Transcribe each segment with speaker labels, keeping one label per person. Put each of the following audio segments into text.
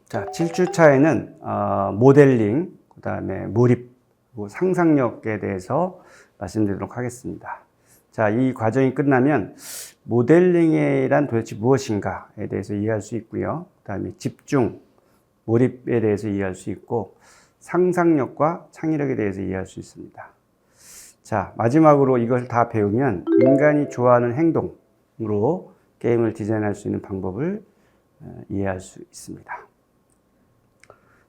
Speaker 1: 자, 7주차에는 모델링, 그 다음에 몰입, 상상력에 대해서 말씀드리도록 하겠습니다. 자, 이 과정이 끝나면 모델링이란 도대체 무엇인가에 대해서 이해할 수 있고요. 그 다음에 집중, 몰입에 대해서 이해할 수 있고, 상상력과 창의력에 대해서 이해할 수 있습니다. 자, 마지막으로 이걸 다 배우면 인간이 좋아하는 행동으로 게임을 디자인할 수 있는 방법을 이해할 수 있습니다.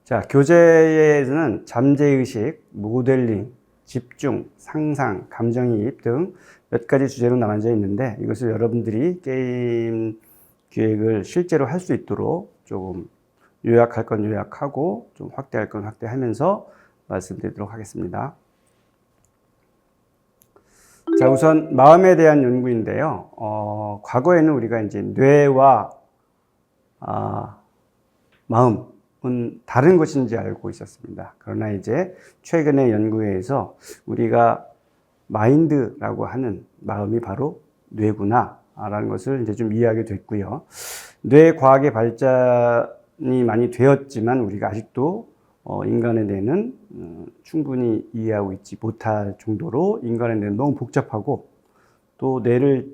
Speaker 1: 자, 교재에서는 잠재의식, 모델링, 집중, 상상, 감정이입 등 몇 가지 주제로 나눠져 있는데 이것을 여러분들이 게임 기획을 실제로 할 수 있도록 조금 요약할 건 요약하고 좀 확대할 건 확대하면서 말씀드리도록 하겠습니다. 자, 우선 마음에 대한 연구인데요. 과거에는 우리가 이제 뇌와 마음은 다른 것인지 알고 있었습니다. 그러나 이제 최근의 연구에 의해서 우리가 마인드라고 하는 마음이 바로 뇌구나 라는 것을 이제 좀 이해하게 됐고요. 뇌 과학의 발전이 많이 되었지만 우리가 아직도 인간의 뇌는 충분히 이해하고 있지 못할 정도로 인간의 뇌는 너무 복잡하고 또 뇌를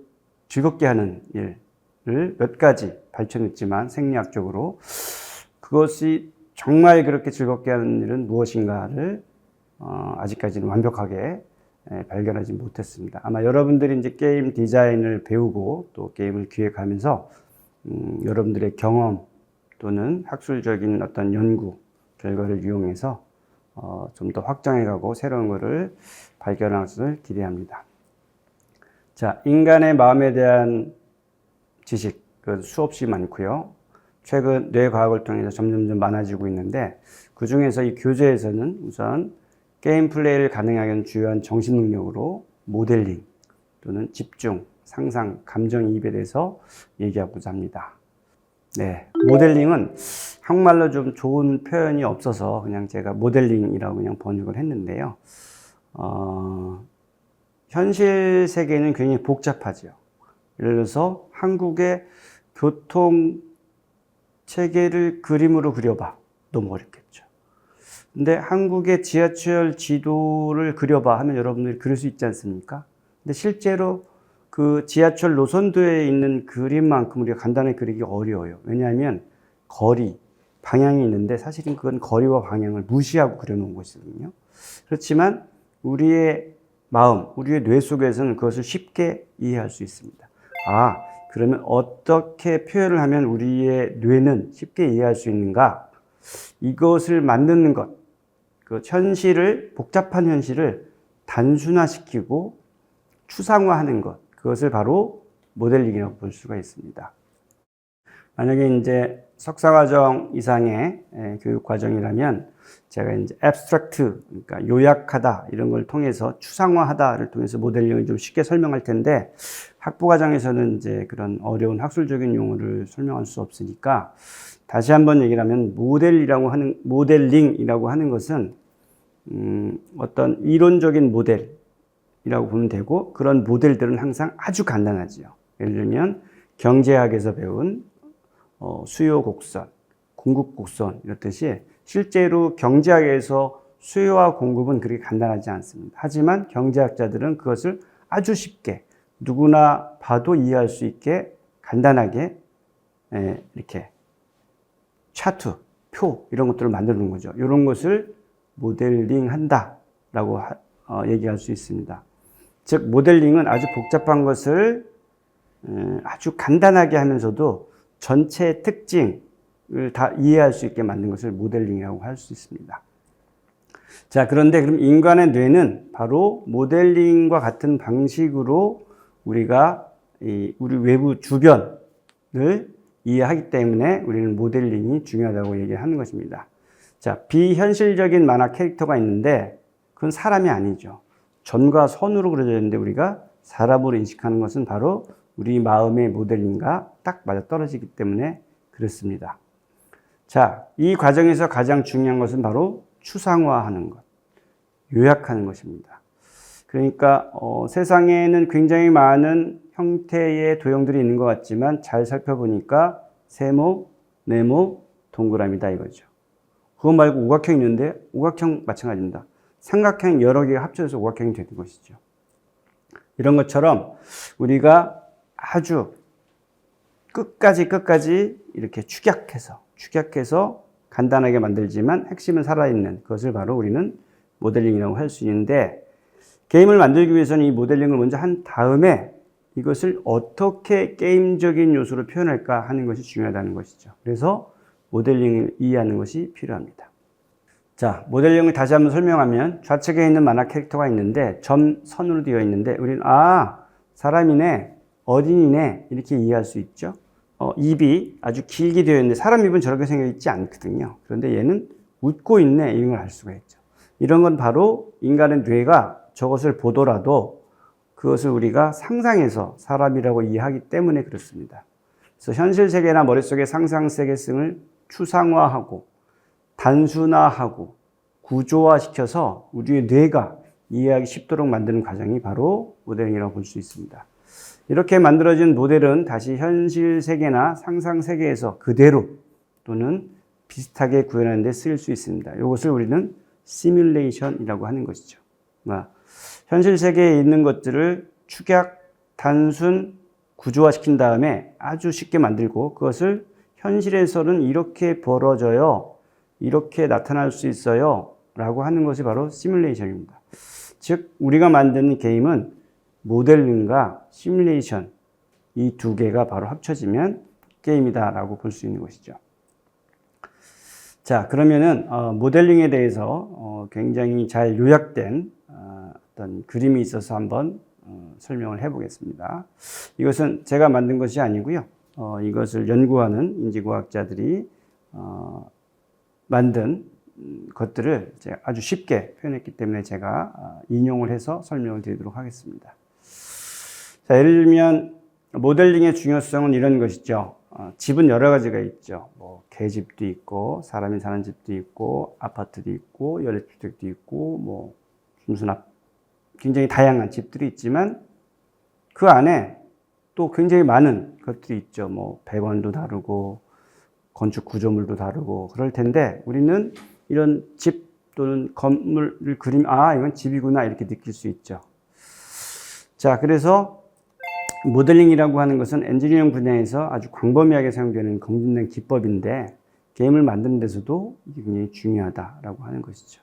Speaker 1: 즐겁게 하는 일을 몇 가지 발견했지만 생리학적으로 그것이 정말 그렇게 즐겁게 하는 일은 무엇인가를 아직까지는 완벽하게 발견하지 못했습니다. 아마 여러분들이 이제 게임 디자인을 배우고 또 게임을 기획하면서 여러분들의 경험 또는 학술적인 어떤 연구 결과를 이용해서 좀 더 확장해가고 새로운 것을 발견할 것을 기대합니다. 자, 인간의 마음에 대한 지식 수없이 많고요. 최근 뇌과학을 통해서 점점 많아지고 있는데 그 중에서 이 교재에서는 우선 게임 플레이를 가능하게 하는 주요한 정신 능력으로 모델링 또는 집중, 상상, 감정이입에 대해서 얘기하고자 합니다. 네, 모델링은 한국말로 좀 좋은 표현이 없어서 그냥 제가 모델링이라고 그냥 번역을 했는데요. 현실 세계는 굉장히 복잡하죠. 예를 들어서 한국의 교통 체계를 그림으로 그려봐. 너무 어렵겠죠. 근데 한국의 지하철 지도를 그려봐 하면 여러분들이 그릴 수 있지 않습니까? 근데 실제로 그 지하철 노선도에 있는 그림만큼 우리가 간단하게 그리기 어려워요. 왜냐하면 거리, 방향이 있는데 사실은 그건 거리와 방향을 무시하고 그려놓은 것이거든요. 그렇지만 우리의 마음, 우리의 뇌 속에서는 그것을 쉽게 이해할 수 있습니다. 아, 그러면 어떻게 표현을 하면 우리의 뇌는 쉽게 이해할 수 있는가? 이것을 만드는 것, 그 현실을, 복잡한 현실을 단순화시키고 추상화하는 것, 그것을 바로 모델링이라고 볼 수가 있습니다. 만약에 이제 석사과정 이상의 교육 과정이라면 제가 이제 abstract, 그러니까 요약하다 이런 걸 통해서 추상화하다를 통해서 모델링을 좀 쉽게 설명할 텐데 학부 과정에서는 이제 그런 어려운 학술적인 용어를 설명할 수 없으니까 다시 한번 얘기를 하면 모델링이라고 하는 것은 어떤 이론적인 모델이라고 보면 되고 그런 모델들은 항상 아주 간단하지요. 예를 들면 경제학에서 배운 수요 곡선, 공급 곡선 이렇듯이 실제로 경제학에서 수요와 공급은 그렇게 간단하지 않습니다. 하지만 경제학자들은 그것을 아주 쉽게 누구나 봐도 이해할 수 있게 간단하게 이렇게 차트, 표 이런 것들을 만들어 놓은 거죠. 이런 것을 모델링 한다라고 얘기할 수 있습니다. 즉 모델링은 아주 복잡한 것을 아주 간단하게 하면서도 전체의 특징을 다 이해할 수 있게 만든 것을 모델링이라고 할 수 있습니다. 자, 그런데 그럼 인간의 뇌는 바로 모델링과 같은 방식으로 우리가 우리 외부 주변을 이해하기 때문에 우리는 모델링이 중요하다고 얘기하는 것입니다. 자, 비현실적인 만화 캐릭터가 있는데 그건 사람이 아니죠. 전과 선으로 그려져 있는데 우리가 사람으로 인식하는 것은 바로 우리 마음의 모델링과 딱 맞아떨어지기 때문에 그렇습니다. 자, 이 과정에서 가장 중요한 것은 바로 추상화하는 것, 요약하는 것입니다. 그러니까 세상에는 굉장히 많은 형태의 도형들이 있는 것 같지만 잘 살펴보니까 세모, 네모, 동그라미다 이거죠. 그거 말고 우각형 있는데 우각형 마찬가지입니다. 삼각형 여러 개가 합쳐져서 우각형이 되는 것이죠. 이런 것처럼 우리가 아주 끝까지 이렇게 축약해서 간단하게 만들지만 핵심은 살아있는 그것을 바로 우리는 모델링이라고 할 수 있는데, 게임을 만들기 위해서는 이 모델링을 먼저 한 다음에 이것을 어떻게 게임적인 요소로 표현할까 하는 것이 중요하다는 것이죠. 그래서 모델링을 이해하는 것이 필요합니다. 자, 모델링을 다시 한번 설명하면 좌측에 있는 만화 캐릭터가 있는데 점, 선으로 되어 있는데 우리는 사람이네, 어린이네 이렇게 이해할 수 있죠. 입이 아주 길게 되어 있는데 사람 입은 저렇게 생겨 있지 않거든요. 그런데 얘는 웃고 있네 이런 걸 알 수가 있죠. 이런 건 바로 인간의 뇌가 저것을 보더라도 그것을 우리가 상상해서 사람이라고 이해하기 때문에 그렇습니다. 그래서 현실 세계나 머릿속의 상상 세계성을 추상화하고 단순화하고 구조화시켜서 우리의 뇌가 이해하기 쉽도록 만드는 과정이 바로 모델링이라고 볼 수 있습니다. 이렇게 만들어진 모델은 다시 현실 세계나 상상 세계에서 그대로 또는 비슷하게 구현하는 데 쓰일 수 있습니다. 이것을 우리는 시뮬레이션이라고 하는 것이죠. 현실 세계에 있는 것들을 축약, 단순, 구조화시킨 다음에 아주 쉽게 만들고 그것을 현실에서는 이렇게 벌어져요, 이렇게 나타날 수 있어요 라고 하는 것이 바로 시뮬레이션입니다. 즉 우리가 만드는 게임은 모델링과 시뮬레이션 이 두 개가 바로 합쳐지면 게임이다 라고 볼 수 있는 것이죠. 자, 그러면은 모델링에 대해서 굉장히 잘 요약된 어떤 그림이 있어서 한번 설명을 해 보겠습니다. 이것은 제가 만든 것이 아니고요. 이것을 연구하는 인지과학자들이 만든 것들을 제가 아주 쉽게 표현했기 때문에 제가 인용을 해서 설명을 드리도록 하겠습니다. 자, 예를 들면 모델링의 중요성은 이런 것이죠. 집은 여러 가지가 있죠. 뭐 개집도 있고 사람이 사는 집도 있고 아파트도 있고 연립주택도 있고 뭐 중수납 굉장히 다양한 집들이 있지만 그 안에 또 굉장히 많은 것들이 있죠. 뭐 배관도 다르고 건축 구조물도 다르고 그럴 텐데 우리는 이런 집 또는 건물을 그리면 이건 집이구나 이렇게 느낄 수 있죠. 자, 그래서 모델링이라고 하는 것은 엔지니어링 분야에서 아주 광범위하게 사용되는 검증된 기법인데 게임을 만드는 데서도 이게 굉장히 중요하다라고 하는 것이죠.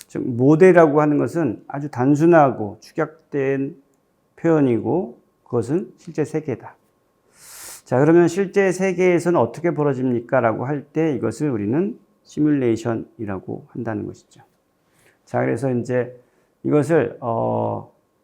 Speaker 1: 즉 모델이라고 하는 것은 아주 단순하고 축약된 표현이고 그것은 실제 세계다. 자, 그러면 실제 세계에서는 어떻게 벌어집니까? 라고 할 때 이것을 우리는 시뮬레이션이라고 한다는 것이죠. 자, 그래서 이제 이것을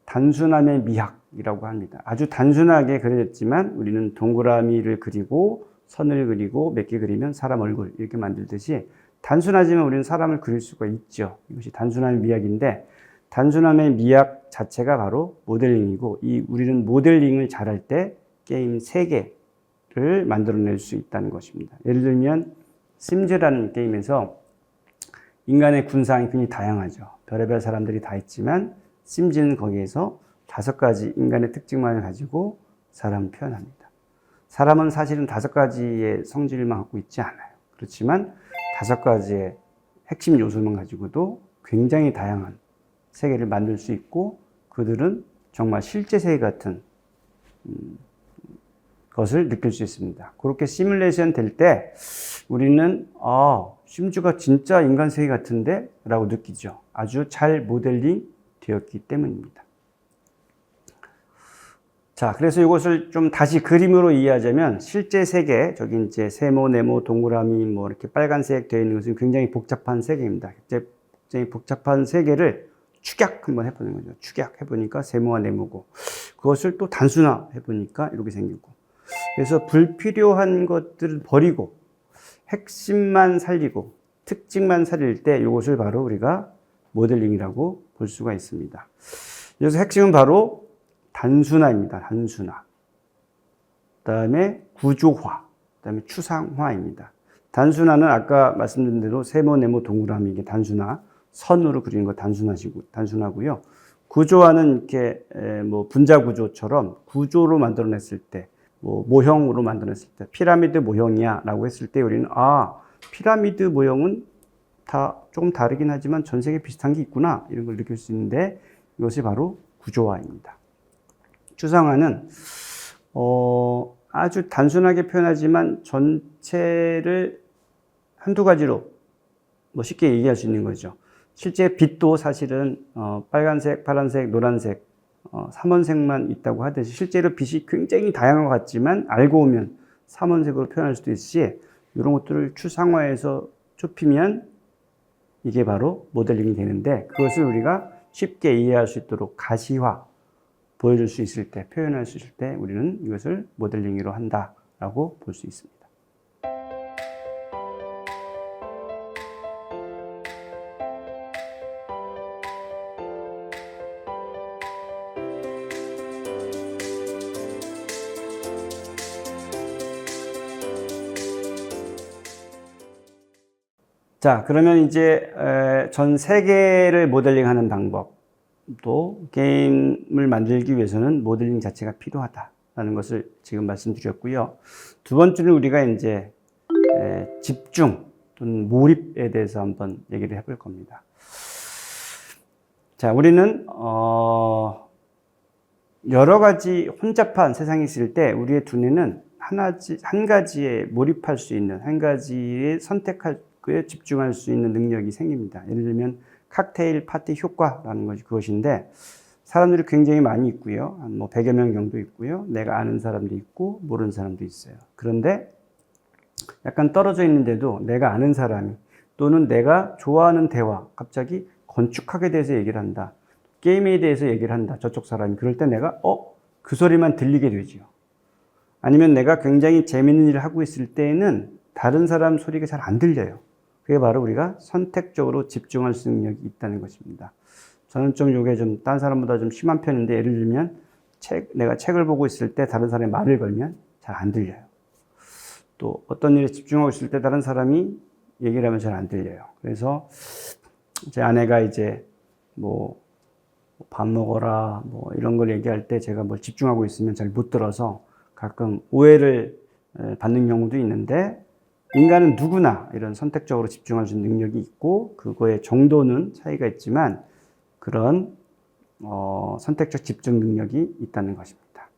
Speaker 1: 단순함의 미학이라고 합니다. 아주 단순하게 그려졌지만 우리는 동그라미를 그리고 선을 그리고 몇 개 그리면 사람 얼굴 이렇게 만들듯이 단순하지만 우리는 사람을 그릴 수가 있죠. 이것이 단순함의 미학인데 단순함의 미학 자체가 바로 모델링이고 우리는 모델링을 잘할 때 게임 세계를 만들어낼 수 있다는 것입니다. 예를 들면 심즈라는 게임에서 인간의 군상이 굉장히 다양하죠. 별의별 사람들이 다 있지만 심즈는 거기에서 5가지 인간의 특징만을 가지고 사람을 표현합니다. 사람은 사실은 5가지의 성질만 갖고 있지 않아요. 그렇지만 5가지의 핵심 요소만 가지고도 굉장히 다양한 세계를 만들 수 있고 그들은 정말 실제 세계 같은 것을 느낄 수 있습니다. 그렇게 시뮬레이션 될 때 우리는 심즈가 진짜 인간 세계 같은데? 라고 느끼죠. 아주 잘 모델링 되었기 때문입니다. 자, 그래서 이것을 좀 다시 그림으로 이해하자면 실제 세계, 저기 이제 세모, 네모, 동그라미 뭐 이렇게 빨간색 되어 있는 것은 굉장히 복잡한 세계입니다. 굉장히 복잡한 세계를 축약 한번 해보는 거죠. 축약 해보니까 세모와 네모고 그것을 또 단순화 해보니까 이렇게 생기고 그래서 불필요한 것들을 버리고 핵심만 살리고 특징만 살릴 때 이것을 바로 우리가 모델링이라고 볼 수가 있습니다. 여기서 핵심은 바로 단순화입니다. 단순화. 그 다음에 구조화. 그 다음에 추상화입니다. 단순화는 아까 말씀드린 대로 세모, 네모, 동그라미 이게 단순화. 선으로 그리는 거 단순하고요. 구조화는 이렇게 뭐 분자 구조처럼 구조로 만들어냈을 때, 뭐 모형으로 만들어냈을 때, 피라미드 모형이야 라고 했을 때 우리는 피라미드 모형은 다 조금 다르긴 하지만 전 세계 비슷한 게 있구나 이런 걸 느낄 수 있는데 이것이 바로 구조화입니다. 추상화는 아주 단순하게 표현하지만 전체를 한두 가지로 뭐 쉽게 얘기할 수 있는 거죠. 실제 빛도 사실은 빨간색, 파란색, 노란색, 삼원색만 있다고 하듯이 실제로 빛이 굉장히 다양한 것 같지만 알고 보면 삼원색으로 표현할 수도 있지, 이런 것들을 추상화해서 좁히면 이게 바로 모델링이 되는데, 그것을 우리가 쉽게 이해할 수 있도록 가시화, 보여줄 수 있을 때, 표현할 수 있을 때 우리는 이것을 모델링으로 한다라고 볼 수 있습니다. 자, 그러면 이제 전 세계를 모델링하는 방법, 또 게임을 만들기 위해서는 모델링 자체가 필요하다라는 것을 지금 말씀드렸고요. 두 번째는 우리가 이제 집중 또는 몰입에 대해서 한번 얘기를 해볼 겁니다. 자, 우리는 여러 가지 혼잡한 세상이 있을 때 우리의 두뇌는 한 가지에 몰입할 수 있는, 한 가지에 선택할 에 집중할 수 있는 능력이 생깁니다. 예를 들면 칵테일 파티 효과라는 것이 그것인데, 사람들이 굉장히 많이 있고요. 한 뭐 100여 명 정도 있고요. 내가 아는 사람도 있고 모르는 사람도 있어요. 그런데 약간 떨어져 있는데도 내가 아는 사람이, 또는 내가 좋아하는 대화, 갑자기 건축학에 대해서 얘기를 한다, 게임에 대해서 얘기를 한다, 저쪽 사람이. 그럴 때 내가 그 소리만 들리게 되죠. 아니면 내가 굉장히 재밌는 일을 하고 있을 때에는 다른 사람 소리가 잘 안 들려요. 그게 바로 우리가 선택적으로 집중할 수 있는 능력이 있다는 것입니다. 저는 좀 이게 좀 다른 사람보다 좀 심한 편인데, 예를 들면 내가 책을 보고 있을 때 다른 사람이 말을 걸면 잘 안 들려요. 또 어떤 일에 집중하고 있을 때 다른 사람이 얘기를 하면 잘 안 들려요. 그래서 제 아내가 이제 뭐 밥 먹어라 뭐 이런 걸 얘기할 때 제가 뭘 집중하고 있으면 잘 못 들어서 가끔 오해를 받는 경우도 있는데, 인간은 누구나 이런 선택적으로 집중할 수 있는 능력이 있고, 그거의 정도는 차이가 있지만 그런 선택적 집중 능력이 있다는 것입니다.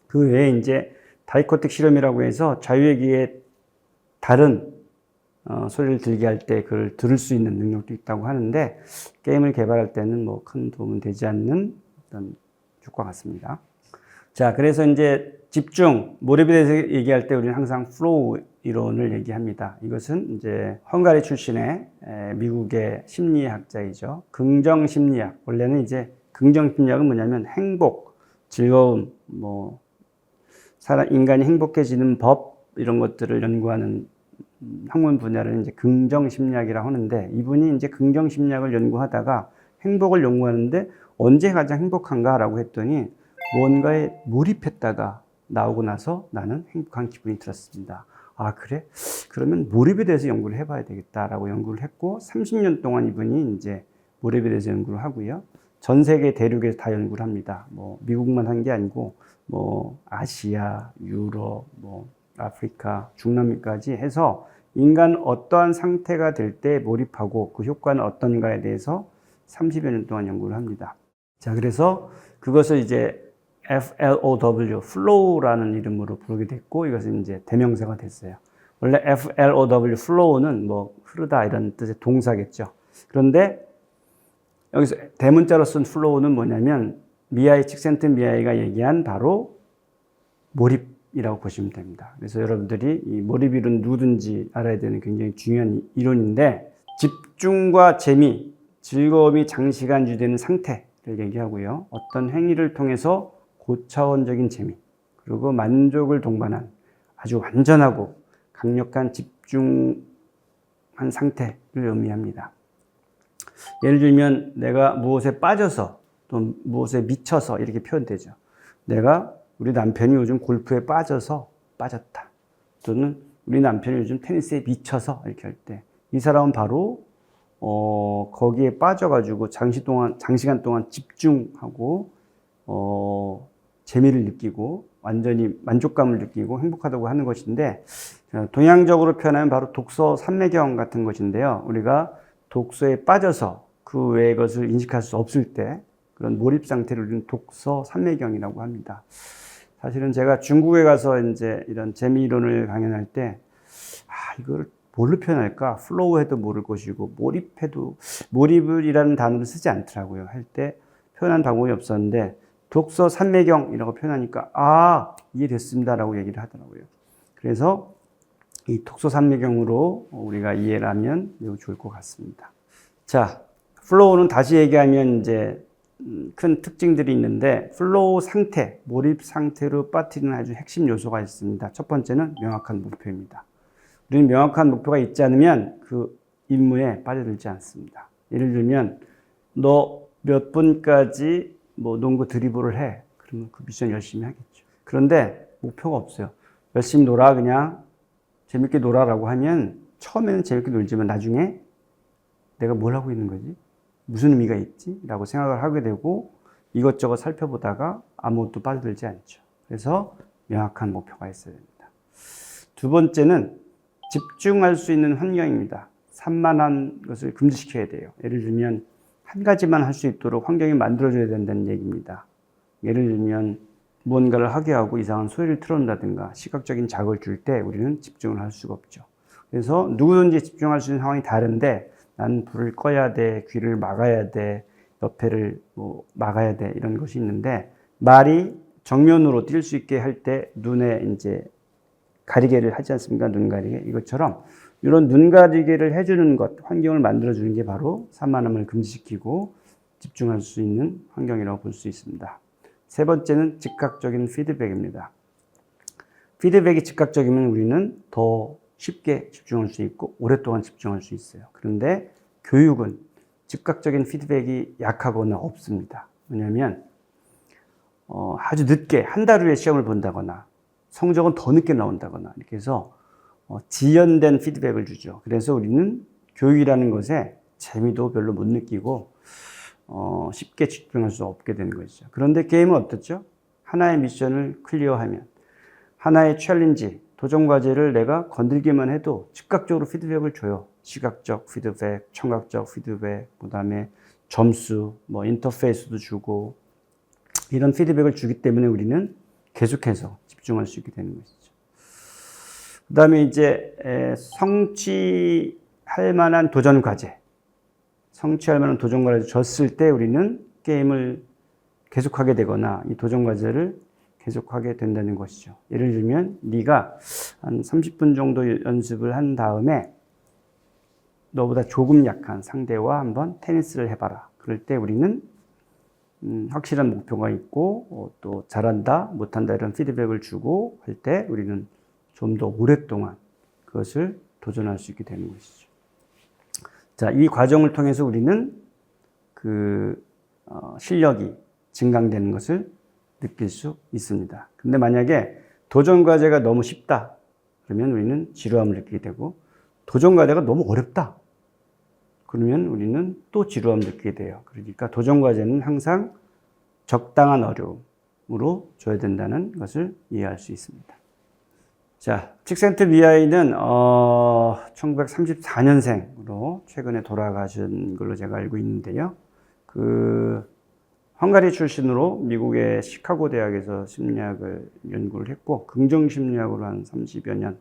Speaker 1: 그 외에 이제 다이코틱 실험이라고 해서 자유의 다른 소리를 들게 할 때 그걸 들을 수 있는 능력도 있다고 하는데, 게임을 개발할 때는 뭐 큰 도움은 되지 않는 어떤 효과 같습니다. 자, 그래서 이제 집중, 몰입에 대해서 얘기할 때 우리는 항상 플로우 이론을 얘기합니다. 이것은 이제 헝가리 출신의 미국의 심리학자이죠. 긍정 심리학. 원래는 이제 긍정 심리학은 뭐냐면 행복, 즐거움, 뭐 인간이 행복해지는 법, 이런 것들을 연구하는 학문 분야를 이제 긍정 심리학이라고 하는데, 이분이 이제 긍정 심리학을 연구하다가 행복을 연구하는데 언제 가장 행복한가라고 했더니 무언가에 몰입했다가 나오고 나서 나는 행복한 기분이 들었습니다. 아, 그래? 그러면 몰입에 대해서 연구를 해봐야 되겠다라고 연구를 했고, 30년 동안 이분이 이제 몰입에 대해서 연구를 하고요. 전 세계 대륙에서 다 연구를 합니다. 뭐 미국만 한 게 아니고 뭐 아시아, 유럽, 뭐 아프리카, 중남미까지 해서 인간 어떠한 상태가 될 때 몰입하고 그 효과는 어떤가에 대해서 30여 년 동안 연구를 합니다. 자, 그래서 그것을 이제 FLOW, flow라는 이름으로 부르게 됐고, 이것은 이제 대명사가 됐어요. 원래 FLOW, flow는 뭐 흐르다 이런 뜻의 동사겠죠. 그런데 여기서 대문자로 쓴 flow는 뭐냐면 미하이 칙센트미하이가 얘기한 바로 몰입이라고 보시면 됩니다. 그래서 여러분들이 이 몰입 이론 누구든지 알아야 되는 굉장히 중요한 이론인데, 집중과 재미, 즐거움이 장시간 유지되는 상태를 얘기하고요. 어떤 행위를 통해서 고차원적인 재미, 그리고 만족을 동반한 아주 완전하고 강력한 집중한 상태를 의미합니다. 예를 들면 내가 무엇에 빠져서 또 무엇에 미쳐서 이렇게 표현되죠. 우리 남편이 요즘 골프에 빠졌다. 또는 우리 남편이 요즘 테니스에 미쳐서 이렇게 할 때, 이 사람은 바로 거기에 빠져가지고 장시간 동안 집중하고 재미를 느끼고 완전히 만족감을 느끼고 행복하다고 하는 것인데, 동양적으로 표현하면 바로 독서 삼매경 같은 것인데요. 우리가 독서에 빠져서 그 외의 것을 인식할 수 없을 때 그런 몰입 상태를 우리는 독서 삼매경이라고 합니다. 사실은 제가 중국에 가서 이제 이런 재미이론을 강연할 때, 이걸 뭘로 표현할까? 플로우 해도 모를 것이고, 몰입해도, 몰입이라는 단어를 쓰지 않더라고요. 할 때 표현한 방법이 없었는데, 독서 삼매경이라고 표현하니까, 이해됐습니다라고 얘기를 하더라고요. 그래서 이 독서 삼매경으로 우리가 이해를 하면 매우 좋을 것 같습니다. 자, 플로우는 다시 얘기하면 이제 큰 특징들이 있는데, 플로우 상태, 몰입 상태로 빠뜨리는 아주 핵심 요소가 있습니다. 첫 번째는 명확한 목표입니다. 우리는 명확한 목표가 있지 않으면 그 임무에 빠져들지 않습니다. 예를 들면, 너 몇 분까지 농구 드리블을 해. 그러면 그 미션 열심히 하겠죠. 그런데 목표가 없어요. 열심히 놀아, 그냥 재밌게 놀아라고 하면 처음에는 재밌게 놀지만 나중에 내가 뭘 하고 있는 거지? 무슨 의미가 있지? 라고 생각을 하게 되고 이것저것 살펴보다가 아무것도 빠져들지 않죠. 그래서 명확한 목표가 있어야 됩니다. 두 번째는 집중할 수 있는 환경입니다. 산만한 것을 금지시켜야 돼요. 예를 들면 한 가지만 할 수 있도록 환경이 만들어줘야 된다는 얘기입니다. 예를 들면 무언가를 하게 하고 이상한 소리를 틀어놓는다든가 시각적인 자극을 줄 때 우리는 집중을 할 수가 없죠. 그래서 누구든지 집중할 수 있는 상황이 다른데 나는 불을 꺼야 돼, 귀를 막아야 돼, 옆에를 막아야 돼 이런 것이 있는데 말이 정면으로 뛸 수 있게 할 때 눈에 이제 가리개를 하지 않습니까? 눈 가리개. 이것처럼 이런 눈 가리개를 해주는 것, 환경을 만들어주는 게 바로 산만함을 금지시키고 집중할 수 있는 환경이라고 볼 수 있습니다. 세 번째는 즉각적인 피드백입니다. 피드백이 즉각적이면 우리는 더 쉽게 집중할 수 있고 오랫동안 집중할 수 있어요. 그런데 교육은 즉각적인 피드백이 약하거나 없습니다. 왜냐하면 아주 늦게 한 달 후에 시험을 본다거나 성적은 더 늦게 나온다거나 이렇게 해서 지연된 피드백을 주죠. 그래서 우리는 교육이라는 것에 재미도 별로 못 느끼고 쉽게 집중할 수 없게 되는 것이죠. 그런데 게임은 어떻죠? 하나의 미션을 클리어하면 하나의 챌린지, 도전 과제를 내가 건들기만 해도 즉각적으로 피드백을 줘요. 시각적 피드백, 청각적 피드백, 그다음에 점수, 인터페이스도 주고 이런 피드백을 주기 때문에 우리는 계속해서 집중할 수 있게 되는 것이죠. 그다음에 이제 성취할 만한 도전 과제, 성취할 만한 도전 과제를 줬을 때 우리는 게임을 계속하게 되거나 이 도전 과제를 계속하게 된다는 것이죠. 예를 들면 네가 한 30분 정도 연습을 한 다음에 너보다 조금 약한 상대와 한번 테니스를 해봐라. 그럴 때 우리는 확실한 목표가 있고 또 잘한다, 못한다 이런 피드백을 주고 할 때 우리는 좀 더 오랫동안 그것을 도전할 수 있게 되는 것이죠. 자, 이 과정을 통해서 우리는 실력이 증강되는 것을 느낄 수 있습니다. 근데 만약에 도전 과제가 너무 쉽다 그러면 우리는 지루함을 느끼게 되고 도전 과제가 너무 어렵다 그러면 우리는 또 지루함을 느끼게 돼요. 그러니까 도전 과제는 항상 적당한 어려움으로 줘야 된다는 것을 이해할 수 있습니다. 자, 칙센트미하이는 1934년생으로 최근에 돌아가신 걸로 제가 알고 있는데요. 헝가리 출신으로 미국의 시카고 대학에서 심리학을 연구를 했고 긍정심리학으로 한 30여 년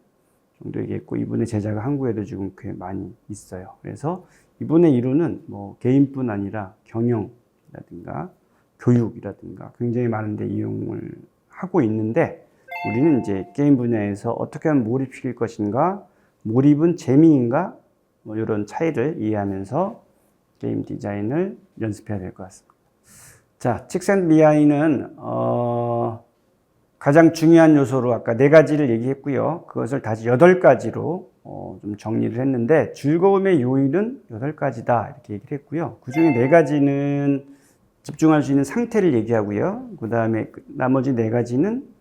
Speaker 1: 정도 얘기했고 이분의 제자가 한국에도 지금 꽤 많이 있어요. 그래서 이분의 이론은 개인뿐 아니라 경영이라든가 교육이라든가 굉장히 많은 데 이용을 하고 있는데 우리는 이제 게임 분야에서 어떻게 하면 몰입시킬 것인가, 몰입은 재미인가, 이런 차이를 이해하면서 게임 디자인을 연습해야 될 것 같습니다. 자, 칙센트미하이는 가장 중요한 요소로 아까 4가지를 얘기했고요. 그것을 다시 8가지로 좀 정리를 했는데 즐거움의 요인은 8가지다 이렇게 얘기를 했고요. 그 중에 4가지는 집중할 수 있는 상태를 얘기하고요. 그 다음에 나머지 4가지는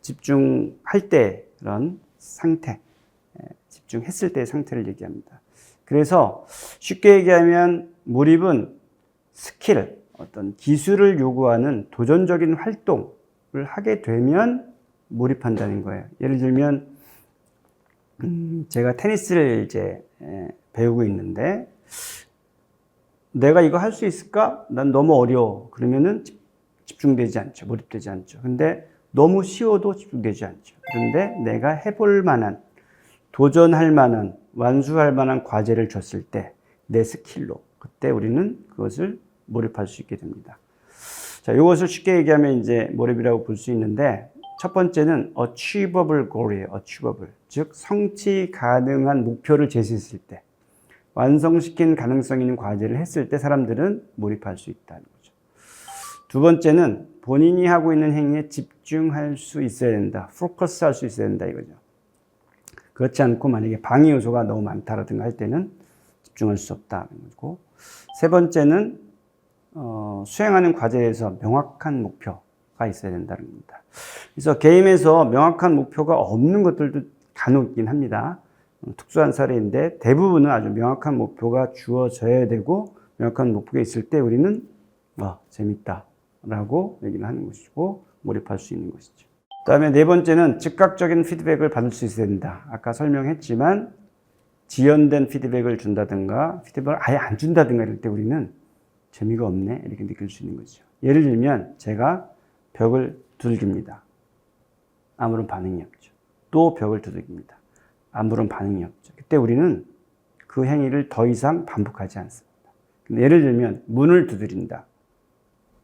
Speaker 1: 집중할 때 그런 상태, 집중했을 때의 상태를 얘기합니다. 그래서 쉽게 얘기하면 몰입은 스킬, 어떤 기술을 요구하는 도전적인 활동을 하게 되면 몰입한다는 거예요. 예를 들면 제가 테니스를 이제 배우고 있는데 내가 이거 할 수 있을까? 난 너무 어려워. 그러면은 집중되지 않죠. 몰입되지 않죠. 근데 너무 쉬워도 집중되지 않죠. 그런데 내가 해볼 만한, 도전할 만한, 완수할 만한 과제를 줬을 때 내 스킬로 그때 우리는 그것을 몰입할 수 있게 됩니다. 자, 이것을 쉽게 얘기하면 이제 몰입이라고 볼 수 있는데 첫 번째는 achievable goal이에요. achievable. 즉 성취 가능한 목표를 제시했을 때 완성시킨 가능성 있는 과제를 했을 때 사람들은 몰입할 수 있다는 거죠. 두 번째는 본인이 하고 있는 행위에 집중할 수 있어야 된다. 포커스 할 수 있어야 된다 이거죠. 그렇지 않고 만약에 방해 요소가 너무 많다라든가 할 때는 집중할 수 없다는 거고. 세 번째는 수행하는 과제에서 명확한 목표가 있어야 된다는 겁니다. 그래서 게임에서 명확한 목표가 없는 것들도 간혹 있긴 합니다. 특수한 사례인데 대부분은 아주 명확한 목표가 주어져야 되고 명확한 목표가 있을 때 우리는 재밌다 라고 얘기를 하는 것이고 몰입할 수 있는 것이죠. 그 다음에 네 번째는 즉각적인 피드백을 받을 수 있어야 된다. 아까 설명했지만 지연된 피드백을 준다든가 피드백을 아예 안 준다든가 이럴 때 우리는 재미가 없네 이렇게 느낄 수 있는 거죠. 예를 들면 제가 벽을 두들깁니다. 아무런 반응이 없죠. 또 벽을 두들깁니다. 아무런 반응이 없죠. 그때 우리는 그 행위를 더 이상 반복하지 않습니다. 근데 예를 들면 문을 두드린다.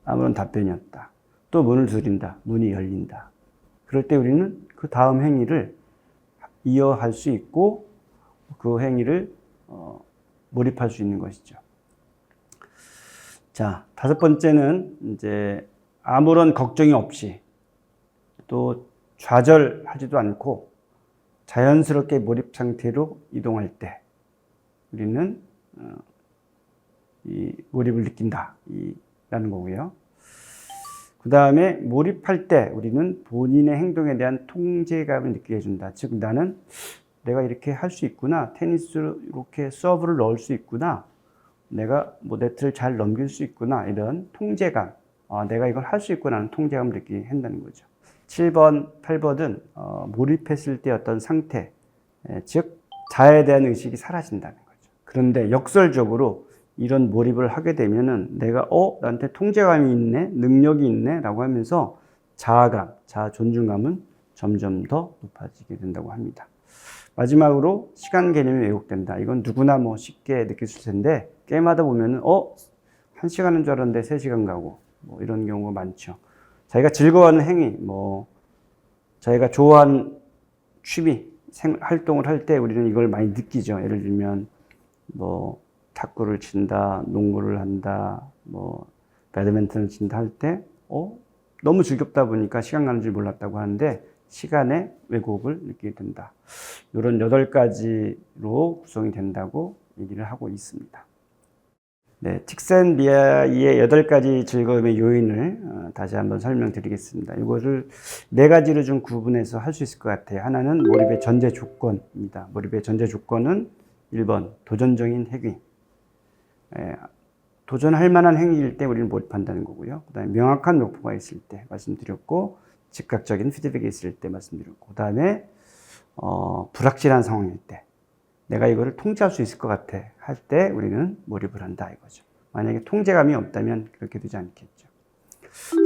Speaker 1: 아무런 답변이 없다. 또 문을 두드린다. 문이 열린다. 그럴 때 우리는 그 다음 행위를 이어할 수 있고 그 행위를 몰입할 수 있는 것이죠. 자, 다섯 번째는 이제 아무런 걱정이 없이 또 좌절하지도 않고 자연스럽게 몰입 상태로 이동할 때 우리는 이 몰입을 느낀다 라는 거고요. 그 다음에 몰입할 때 우리는 본인의 행동에 대한 통제감을 느끼게 해준다. 즉 나는 내가 이렇게 할 수 있구나. 테니스로 이렇게 서브를 넣을 수 있구나. 내가 뭐 네트를 잘 넘길 수 있구나. 이런 통제감. 내가 이걸 할 수 있구나 하는 통제감을 느끼게 한다는 거죠. 7번, 8번은 몰입했을 때 어떤 상태, 즉 자아에 대한 의식이 사라진다는 거죠. 그런데 역설적으로 이런 몰입을 하게 되면은 내가 나한테 통제감이 있네, 능력이 있네 라고 하면서 자아감, 자아 존중감은 점점 더 높아지게 된다고 합니다. 마지막으로 시간 개념이 왜곡된다. 이건 누구나 뭐 쉽게 느낄 수 있을 텐데 게임하다 보면은 1시간인 줄 알았는데 3시간 가고 뭐 이런 경우가 많죠. 자기가 즐거워하는 행위, 뭐 자기가 좋아하는 취미, 활동을 할 때 우리는 이걸 많이 느끼죠. 예를 들면 뭐 탁구를 친다, 농구를 한다, 뭐 배드민턴을 친다 할 때 너무 즐겁다 보니까 시간 가는 줄 몰랐다고 하는데 시간의 왜곡을 느끼게 된다. 이런 8가지로 구성이 된다고 얘기를 하고 있습니다. 네, 칙센비아의 8가지 즐거움의 요인을 다시 한번 설명드리겠습니다. 이거를 4가지로 좀 구분해서 할 수 있을 것 같아요. 하나는 몰입의 전제 조건입니다. 몰입의 전제 조건은 1번 도전적인 행위. 도전할 만한 행위일 때 우리는 몰입한다는 거고요. 그 다음에 명확한 목표가 있을 때 말씀드렸고 즉각적인 피드백이 있을 때 말씀드렸고 그 다음에 불확실한 상황일 때 내가 이거를 통제할 수 있을 것 같아 할 때 우리는 몰입을 한다 이거죠. 만약에 통제감이 없다면 그렇게 되지 않겠죠.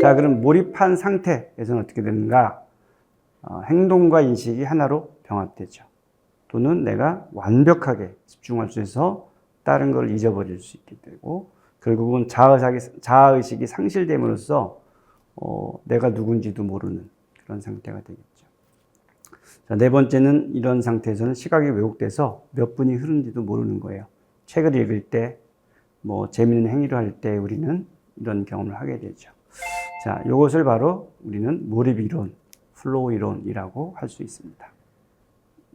Speaker 1: 자, 그럼 몰입한 상태에서는 어떻게 되는가? 행동과 인식이 하나로 병합되죠. 또는 내가 완벽하게 집중할 수 있어서 다른 걸 잊어버릴 수 있게 되고 결국은 자아의식이 상실됨으로써 내가 누군지도 모르는 그런 상태가 되겠죠. 자, 네 번째는 이런 상태에서는 시각이 왜곡돼서 몇 분이 흐른지도 모르는 거예요. 책을 읽을 때, 뭐 재미있는 행위를 할 때 우리는 이런 경험을 하게 되죠. 자, 이것을 바로 우리는 몰입 이론, 플로우 이론이라고 할 수 있습니다.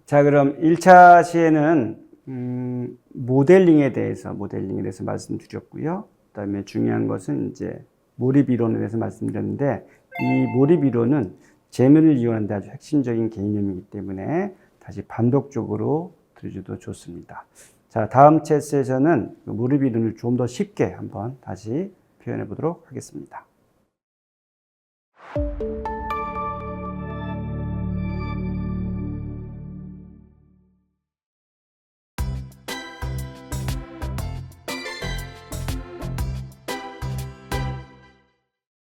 Speaker 1: 자, 그럼 1차 시에는 모델링에 대해서 말씀드렸고요. 그 다음에 중요한 것은 이제 몰입 이론에 대해서 말씀드렸는데 이 몰입 이론은 재미를 이용하는 데 아주 핵심적인 개념이기 때문에 다시 반복적으로 들으셔도 좋습니다. 자, 다음 체스에서는 몰입 이론을 좀 더 쉽게 한번 다시 표현해 보도록 하겠습니다.